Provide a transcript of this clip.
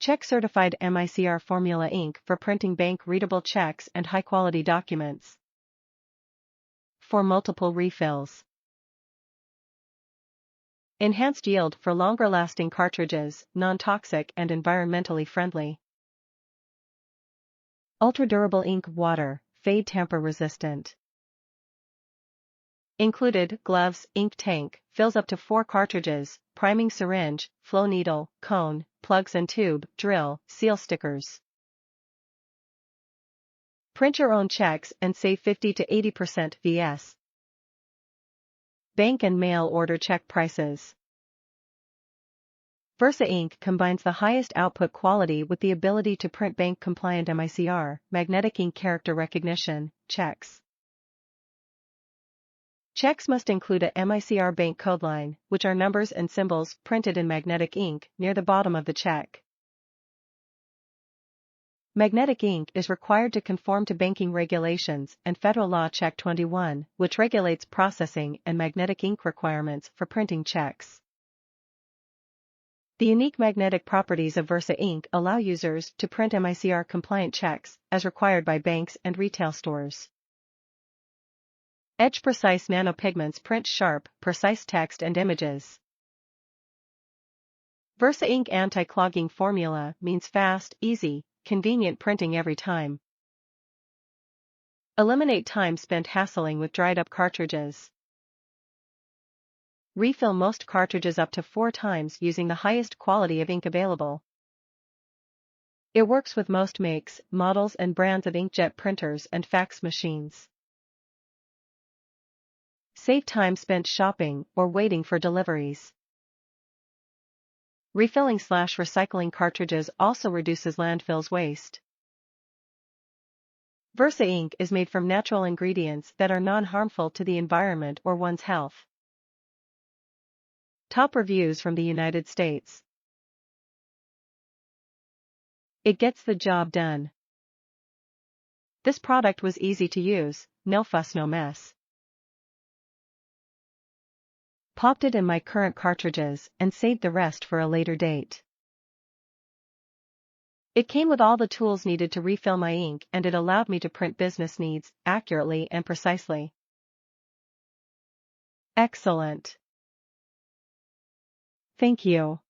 Check certified MICR formula ink for printing bank-readable checks and high-quality documents. For multiple refills. Enhanced yield for longer-lasting cartridges, non-toxic and environmentally friendly. Ultra-durable ink, water, fade, tamper-resistant. Included: gloves, ink tank, fills up to 4 cartridges, priming syringe, flow needle, cone, plugs and tube, drill, seal stickers. Print your own checks and save 50 to 80% vs. bank and mail order check prices. VersaInk combines the highest output quality with the ability to print bank-compliant MICR, magnetic ink character recognition, checks. Checks must include a MICR bank code line, which are numbers and symbols printed in magnetic ink near the bottom of the check. Magnetic ink is required to conform to banking regulations and Federal Law Check 21, which regulates processing and magnetic ink requirements for printing checks. The unique magnetic properties of VersaInk allow users to print MICR-compliant checks, as required by banks and retail stores. Edge-precise nano-pigments print sharp, precise text and images. VersaInk anti-clogging formula means fast, easy, convenient printing every time. Eliminate time spent hassling with dried-up cartridges. Refill most cartridges up to 4 times using the highest quality of ink available. It works with most makes, models and brands of inkjet printers and fax machines. Save time spent shopping or waiting for deliveries. Refilling/recycling cartridges also reduces landfills waste. VersaInk is made from natural ingredients that are non-harmful to the environment or one's health. Top reviews from the United States. It gets the job done. This product was easy to use, no fuss, no mess. Popped it in my current cartridges and saved the rest for a later date. It came with all the tools needed to refill my ink, and it allowed me to print business needs accurately and precisely. Excellent. Thank you.